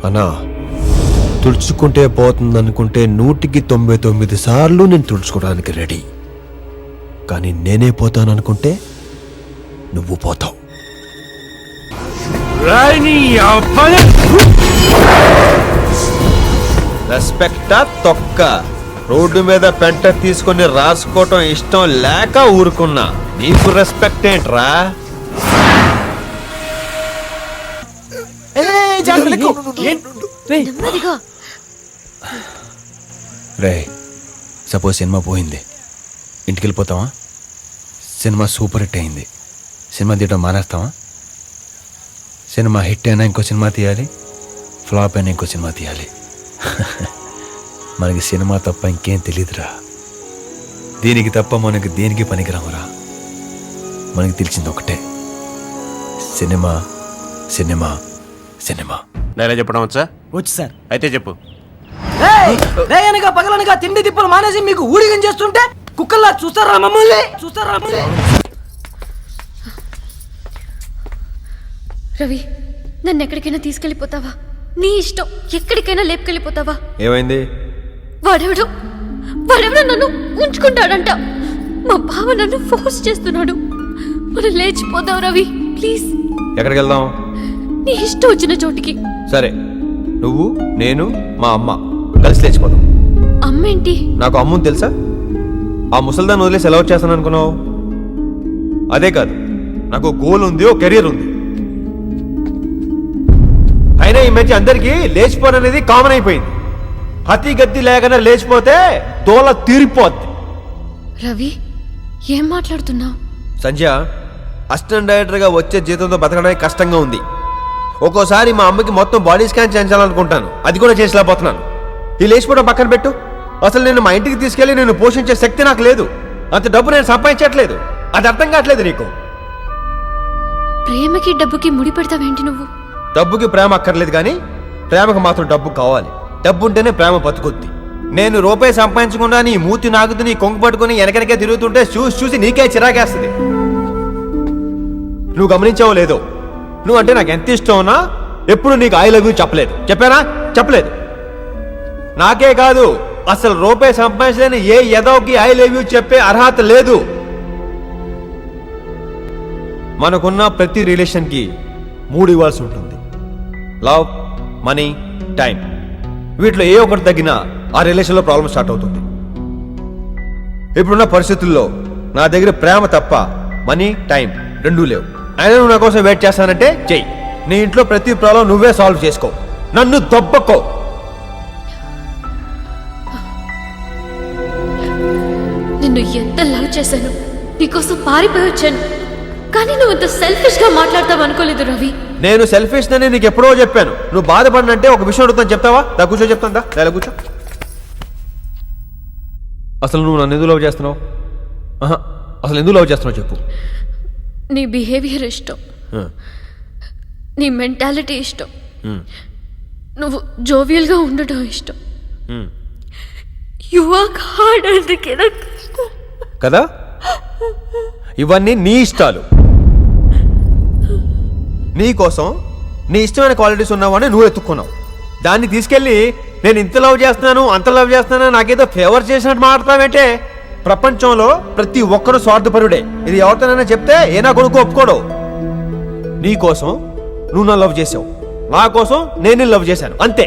అన్నా తుడుచుకుంటే పోతుందనుకుంటే 199 సార్లు నేను తుడుచుకోవడానికి రెడీ. కానీ నేనే పోతాననుకుంటే నువ్వు పోతావు. రెస్పెక్టా తొక్క. రోడ్డు మీద పెంట తీసుకొని రాసుకోవటం ఇష్టం లేక ఊరుకున్నా. నీకు రెస్పెక్ట్ ఏంట్రా? రే సపోజ్ సినిమా పోయింది, ఇంటికి వెళ్ళిపోతావా? సినిమా సూపర్ హిట్ అయింది, సినిమా తీయటం మానేస్తావా? సినిమా హిట్ అయినా ఇంకో సినిమా తీయాలి, ఫ్లాప్ అయినా ఇంకో సినిమా తీయాలి. మనకి సినిమా తప్ప ఇంకేం తెలియదురా. దీనికి తప్ప మనకి దేనికి పనికిరామురా. మనకి తెలిసింది ఒకటే, సినిమా సినిమా సినిమా. డైలాగ్ చెప్పడం వచ్చా? వచ్చు సార్. అయితే చెప్పు. రేయనగా పగలనగా తిండి తిప్పలు మానేసి మీకు ఊడిగం చేస్తుంటే కుక్కల్లా చూస్తారా మమ్మల్ని? రవి, నన్ను ఎక్కడికైనా తీసుకెళ్ళిపోతావా? నీ ఇష్టం, ఎక్కడికైనా లేపుకెళ్ళిపోతావా? ఏమైంది? వాడెవడో నన్ను ఉంచుకుంటాడంట. మా బావ నన్ను ఫోర్స్ చేస్తున్నాడు. మనం లేచిపోదాం రవి, ప్లీజ్. ఎక్కడికి వెళ్దాం? నీ ఇష్టం వచ్చిన చోటికి. సరే, నువ్వు నేను మా అమ్మ కలిసి లేచిపోదాం. అమ్మేంటి? నాకు అమ్ముని తెలుసా? ఆ ముసల్దాన్ని వదిలేసి ఎలా వచ్చేస్తాను అనుకున్నావు? అదే కాదు, నాకు గోల్ ఉంది, ఓ కెరీర్ ఉంది. అయినా ఈ మధ్య అందరికీ లేచిపోవడం అనేది కామన్ అయిపోయింది. హతి గతి లేకుండా లేచిపోతే తోల తీరిపోద్ది. రవి, ఏం మాట్లాడుతున్నావు? సంధ్య, అసిస్టెంట్ డైరెక్టర్గా వచ్చే జీతంతో బతకడానికి కష్టంగా ఉంది. ఒక్కోసారి మా అమ్మకి మొత్తం బాడీ స్కాన్ చేయించాలనుకుంటాను, అది కూడా చేసేలేకపోతున్నాను. ఈ లేచిపోవడం పక్కన పెట్టు. అసలు నేను మా ఇంటికి తీసుకెళ్లి నేను పోషించే శక్తి నాకు లేదు. అంత డబ్బు నేను సంపాదించట్లేదు. అది అర్థం కావట్లేదు నీకు. ప్రేమకి డబ్బుకి ముడి పెడతావేంటి నువ్వు? డబ్బుకి ప్రేమ అక్కర్లేదు, కానీ ప్రేమకు మాత్రం డబ్బు కావాలి. డబ్బు ఉంటేనే ప్రేమ బతుకుద్ది. నేను రూపాయి సంపాదించకుండా నీ మూతి నాగుతూ నీ కొంగు పట్టుకుని వెనకనకే తిరుగుతుంటే చూసి నీకే చిరాకేస్తుంది. నువ్వు గమనించావో లేదో, నువ్వు అంటే నాకు ఎంత ఇష్టం ఉన్నా ఎప్పుడు నీకు ఐ లవ్ యూ చెప్పలేదు. చెప్పానా? చెప్పలేదు. నాకే కాదు, అసలు రూపాయి సంపాదించలేని ఏ ఎదవకి ఐ లవ్ యూ చెప్పే అర్హత లేదు. మనకున్న ప్రతి రిలేషన్కి 3 ఇవ్వాల్సి ఉంటుంది: లవ్, మనీ, టైం. వీటిలో ఏ ఒకటి తగ్గినా ఆ రిలేషన్లో ప్రాబ్లం స్టార్ట్ అవుతుంది. ఇప్పుడున్న పరిస్థితుల్లో నా దగ్గర ప్రేమ తప్ప మనీ, టైం రెండూ లేవు. అయినా నువ్వు నా కోసం వెయిట్ చేస్తానంటే చెయ్యి. నీ ఇంట్లో ప్రతి ప్రాబ్లం నువ్వే సాల్వ్ చేసుకో, నన్ను దొబ్బకో. నిన్ను ఎంత లవ్ చేశాను, నీకోసం పారిపోయి వచ్చాను. కానీ నువ్వు ఇంత సెల్ఫిష్ గా మాట్లాడతావు అనుకోలేదు రవి. నేను సెల్ఫిష్ అని నీకు ఎప్పుడో చెప్పాను. నువ్వు బాధపడినంటే ఒక విషయం అడుగుతాను, చెప్తావా? దా కూర్చో, చెప్తాను. దా కూర్చో. అసలు నువ్వు నన్ను ఎందుకు లవ్ చేస్తున్నావు? అసలు ఎందుకు లవ్ చేస్తున్నావు చెప్పు. నీ బిహేవియర్ ఇష్టం, నీ మెంటాలిటీ ఇష్టం, నువ్వు జోవియల్ గా ఉండటం ఇష్టం. యు వర్క్ హార్డ్ అందుకే నాకు ఇష్టం కదా. ఇవన్నీ నీ ఇష్టాలు. నీ కోసం నీ ఇష్టమైన క్వాలిటీస్ ఉన్నావని నువ్వు ఎత్తుక్కున్నావు. దాన్ని తీసుకెళ్ళి నేను ఇంత లవ్ చేస్తున్నాను, అంత లవ్ చేస్తున్నాను, నాకేదో ఫేవర్ చేసినట్టు మాట్లాడతావేంటే? ప్రపంచంలో ప్రతి ఒక్కరు స్వార్థపరుడే. ఇది ఎవరితోనైనా చెప్తే ఏ నా కొడుకు ఒప్పుకోడు. నీ కోసం నువ్వు నా లవ్ చేసావు, నా కోసం నేను లవ్ చేశాను, అంతే.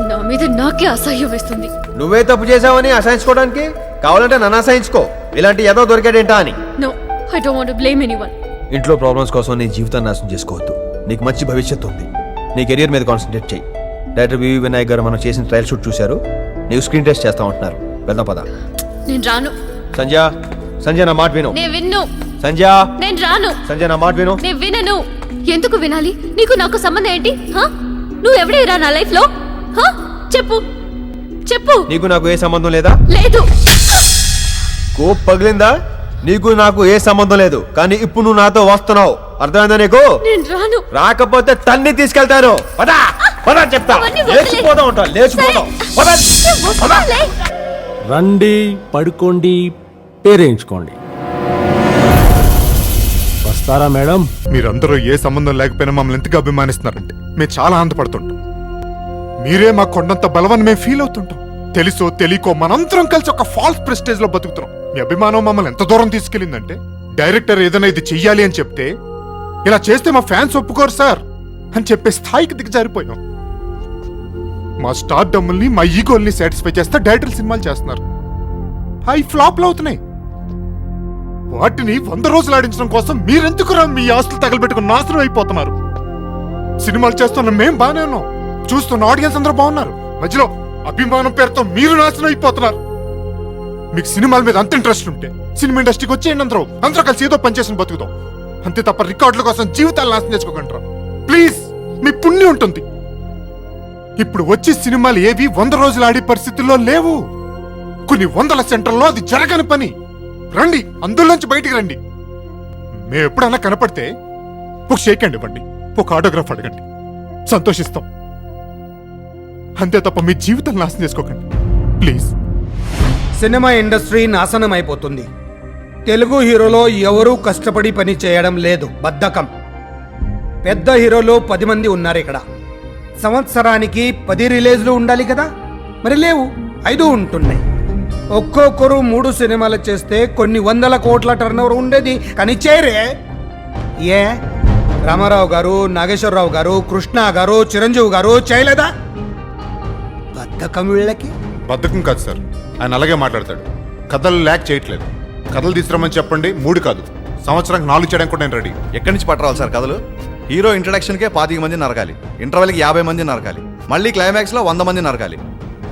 నా మీద నాకే అసహ్యం వేస్తుంది. నువ్వే తప్పు చేసావని అసహించుకోవడానికి కావాలంటే నన్ను అసహించుకో. ఇలాంటి ఏదో దొరికాడేంటా అని. No, I don't want to blame anyone. ఇంట్లో ప్రాబ్లమ్స్ కోసం నీ జీవితాన్ని నాశనం చేసుకోవద్దు. నీకు మంచి భవిష్యత్తు ఉంది. నీ కెరీర్ మీద కాన్సన్ట్రేట్ చేయి. డైరెక్టర్ వివి వినాయక్ గారు మనం చేసిన ట్రయల్ షూట్ చూశారు. నీవు స్క్రీన్ టెస్ట్ చేస్తా ఉంటున్నారు. వెళ్దాం పద. నేను రాను. సంజయ్ నా మాట విను. నేను విన్ను. నేను రాను. సంజయ్ నా మాట విను. నేను వినను. ఎందుకు వినాలి? నీకు నాకు సంబంధం ఏంటి? నువ్వు ఎవడేరా నా లైఫ్ లో? చెప్పు చెప్పు. నీకు నాకు ఏ సంబంధం లేదా? లేదు. కోప్ పగిలిందా? నీకు నాకు ఏ సంబంధం లేదు, కానీ ఇప్పుడు నువ్వు నాతో వస్తున్నావు. అర్థమైందా నీకు? నేను రాను. రాకపోతే తన్ని తీసుకెళ్తాను. పదా పదా చెప్తా. లేచిపోదాం ఉంటా, లేచిపోదాం. రండి, పడుకోండి, పేరేయించుకోండి. వస్తారా మేడం? మీరందరూ ఏ సంబంధం లేకపోయినా మమ్మల్ని ఎంతగా అభిమానిస్తున్నారంటే మేము చాలా ఆనందపడుతుంటాం. మీరే మా కొండంత బలవని మేము ఫీల్ అవుతుంటాం. తెలుసో తెలియకో మనందరం కలిసి ఒక ఫాల్స్ ప్రెస్టేజ్ లో బతుకుతున్నాం. మీ అభిమానం మమ్మల్ని ఎంత దూరం తీసుకెళ్ళిందంటే డైరెక్టర్ ఏదైనా ఇది చెయ్యాలి అని చెప్తే ఇలా చేస్తే మా ఫ్యాన్స్ ఒప్పుకోరు సార్ అని చెప్పే స్థాయికి దిగజారిపోయాం. మా స్టార్ డమ్ముల్ని మా ఈగోల్ని సాటిస్ఫై చేస్తే డైరెక్టర్ సినిమాలు చేస్తున్నారు. అవి ఫ్లాప్లు అవుతున్నాయి. వాటిని 100 రోజులు ఆడించడం కోసం మీరెందుకు మీ ఆస్తులు తగలబెట్టుకుని నాశనం అయిపోతున్నారు? సినిమాలు చేస్తున్న మేం బాగానే ఉన్నాం, చూస్తున్న ఆడియన్స్ అందరూ బాగున్నారు. మధ్యలో అభిమానం పేరుతో మీరు నాశనం అయిపోతున్నారు. మీకు సినిమాల మీద అంత ఇంట్రెస్ట్ ఉంటే సినిమా ఇండస్ట్రీకి వచ్చేయండి. అందరూ కలిసి ఏదో పనిచేసిన బతుకుతాం. అంతే తప్ప రికార్డుల కోసం జీవితాలు నాశనం చేసుకోకంటారా ప్లీజ్. మీ పుణ్యం ఉంటుంది. ఇప్పుడు వచ్చే సినిమాలు ఏవి 100 రోజులు ఆడే పరిస్థితుల్లో లేవు. కొన్ని వందల సెంటర్లో అది జరగని పని. రండి, అందులోంచి బయటికి రండి. మేము ఎప్పుడన్నా కనపడితే ఒక షేక్ హ్యాండ్ ఇవ్వండి, ఒక ఆటోగ్రాఫ్ అడగండి, సంతోషిస్తాం. అంతే తప్ప మీ జీవితం నాశనం చేసుకోకండి ప్లీజ్. సినిమా ఇండస్ట్రీ నాశనం అయిపోతుంది. తెలుగు హీరోలో ఎవరూ కష్టపడి పని చేయడం లేదు, బద్ధకం. పెద్ద హీరోలు 10 మంది ఉన్నారు ఇక్కడ. సంవత్సరానికి 10 రిలీజ్లు ఉండాలి కదా, మరి లేవు, 5 ఉంటున్నాయి. ఒక్కొక్కరు 3 సినిమాలు చేస్తే కొన్ని 100 కోట్ల టర్నోవర్ ఉండేది, కానీ చేయరే. ఏ రామారావు గారు, నాగేశ్వరరావు గారు, కృష్ణ గారు, చిరంజీవి గారు చేయలేదా? బద్ధకం వీళ్ళకి. బద్ధకం కాదు సార్, ఆయన అలాగే మాట్లాడతాడు. కథలు ల్యాక్ చేయట్లేదు. కథలు తీసుకురమ్మని చెప్పండి, 3 కాదు, సంవత్సరానికి 4 చేయడానికి కూడా నేను రెడీ. ఎక్కడి నుంచి పట్టరావాలి సార్ కథలు? హీరో ఇంట్రడక్షన్కే 25 మంది నరకాలి, ఇంటర్వెల్కి 50 మంది నరకాలి, మళ్ళీ క్లైమాక్స్లో 100 మంది నరకాలి.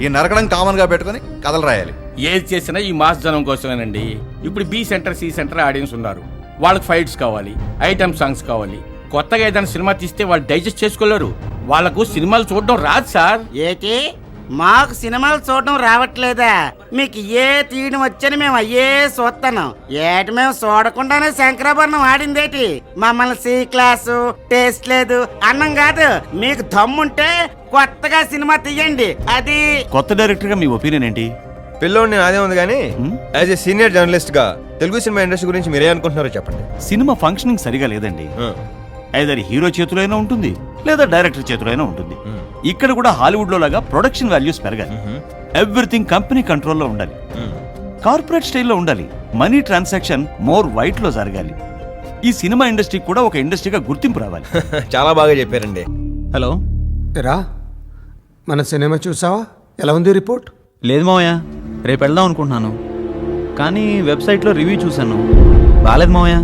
ఈ నరకడం కామన్గా పెట్టుకుని కథలు రాయాలి. ఏది చేసినా ఈ మాస్ జనం కోసమేనండి. ఇప్పుడు B centre, C centre audience ఉన్నారు. వాళ్ళకి ఫైట్స్ కావాలి, ఐటమ్ సాంగ్స్ కావాలి. కొత్తగా ఏదైనా సినిమా తీస్తే వాళ్ళు డైజెస్ట్ చేసుకోలేరు. వాళ్ళకు సినిమాలు చూడడం రాదు సార్. ఏటి మాకు సినిమాలు చూడడం రావట్లేదా? మీకు ఏ తీయడం వచ్చని మేము అయ్యే చూస్తాను. ఏటి మేము చూడకుండానే శంకరాభరణం ఆడిందేటి? మమ్మల్ని సి క్లాసు, టేస్ట్ లేదు అన్నం కాదు. మీకు దమ్ముంటే కొత్తగా సినిమా తీయండి. అది కొత్త డైరెక్టర్ గా మీ ఒపీనియన్ ఏంటి? పిల్లోడిని అదే ఉంది కానీ యాజ్ ఏ సీనియర్ జర్నలిస్ట్ గా తెలుగు సినిమా ఇండస్ట్రీ గురించి మీరే అనుకుంటున్నారో చెప్పండి. సినిమా ఫంక్షనింగ్ సరిగా లేదండి. ఐదర్ హీరో చేతిలో అయినా ఉంటుంది, లేదా డైరెక్టర్ చేతిలో అయినా ఉంటుంది. ఇక్కడ కూడా హాలీవుడ్ లో లాగా ప్రొడక్షన్ వాల్యూస్ పెరగాలి. ఎవ్రీథింగ్ కంపెనీ కంట్రోల్లో ఉండాలి. కార్పొరేట్ స్టైల్లో ఉండాలి. మనీ ట్రాన్సాక్షన్ మోర్ వైట్ లో జరగాలి. ఈ సినిమా ఇండస్ట్రీకి కూడా ఒక ఇండస్ట్రీగా గుర్తింపు రావాలి. చాలా బాగా చెప్పారండి. హలో రా, మన సినిమా చూసావా? ఎలా ఉంది రిపోర్ట్? లేదు మావయ్య, రేపు వెళ్దాం అనుకుంటున్నాను. కానీ వెబ్సైట్లో రివ్యూ చూశాను, బాగాలేదు మావయ్య.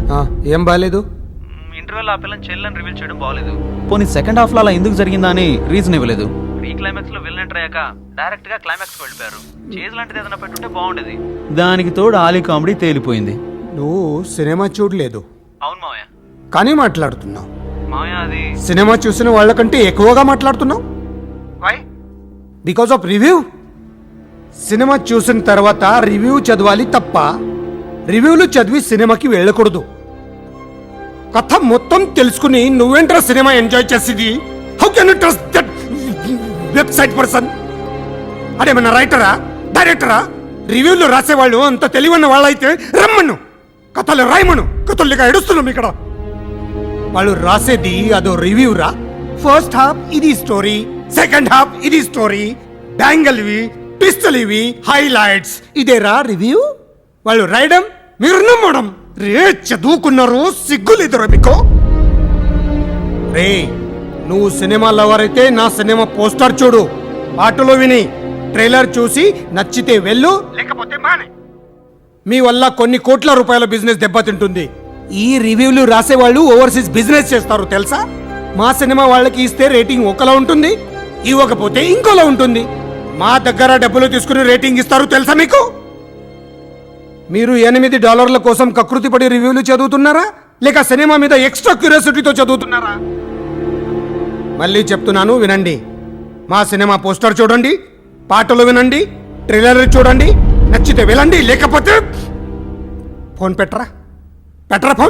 ఏం బాగాలేదు? ఇంటర్వెల్ ఆ పిల్లని చెల్లెని రివీల్ చేయడం బాగాలేదు. పోనీ సెకండ్ హాఫ్ లో అలా ఎందుకు జరిగిందా అని రీజన్ ఇవ్వలేదు. ఈ క్లైమాక్స్ లో విలన్ ఎంటర్ అయ్యాక డైరెక్ట్ గా క్లైమాక్స్ వెళ్ళిపోయారు. చేజ్ లాంటిది ఏదైనా పెట్టుంటే బాగుండేది. దానికి తోడు ఆలీ కామెడీ తేలిపోయింది. నువ్వు సినిమా చూడలేదు? అవును మావయ్య. కానీ మాట్లాడుతున్నావు. మావయ్య అది సినిమా చూసిన వాళ్ళకంటే ఎక్కువగా మాట్లాడుతున్నావు. Because of review. సినిమా చూసిన తర్వాత రివ్యూ చదవాలి తప్ప రివ్యూలు చదివి సినిమాకి వెళ్ళకూడదు. కథ మొత్తం తెలుసుకుని నువ్వేంట్రా సినిమా ఎంజాయ్ చేసేది? How can you trust that website person? అదేమన్నా రైటరా, డైరెక్టరా? రివ్యూలు రాసేవాళ్ళు అంత తెలివన్న వాళ్ళైతే రమ్మను, కథలు రాయమను. కథలుగా ఎడుస్తున్నాం ఇక్కడ. వాళ్ళు రాసేది అదో రివ్యూ రా. ఫస్ట్ హాఫ్ ఇది స్టోరీ, సెకండ్ హాఫ్ ఇది స్టోరీ, బ్యాంగల్వి, ట్విస్టులు ఇవి, హైలైట్స్. ఇదేరా రివ్యూ? వాళ్ళు రాయడం, మీరు నమ్మడం. రే చదువుకున్నారు, సిగ్గులేదురా మీకు? రే, నువ్వు సినిమా లవర్ అయితే నా సినిమా పోస్టర్ చూడు, పాటలో విని, ట్రైలర్ చూసి నచ్చితే వెళ్ళు, లేకపోతే మానే. మీ వల్ల కొన్ని కోట్ల రూపాయల బిజినెస్ దెబ్బతింటుంది. ఈ రివ్యూలు రాసేవాళ్ళు ఓవర్సీస్ బిజినెస్ చేస్తారు తెలుసా? మా సినిమా వాళ్ళకి ఇస్తే రేటింగ్ ఒకలా ఉంటుంది, ఇవ్వకపోతే ఇంకోలా ఉంటుంది. మా దగ్గర డబ్బులు తీసుకుని రేటింగ్ ఇస్తారు తెలుసా మీకు? మీరు $8 కోసం కకృతి పడి రివ్యూలు చదువుతున్నారా, లేక సినిమా మీద ఎక్స్ట్రా క్యూరియాసిటీతో చదువుతున్నారా? మళ్ళీ చెప్తున్నాను, వినండి. మా సినిమా పోస్టర్ చూడండి, పాటలు వినండి, ట్రైలర్ చూడండి, నచ్చితే వెళ్ళండి, లేకపోతే ఫోన్ పెట్టరా ఫోన్.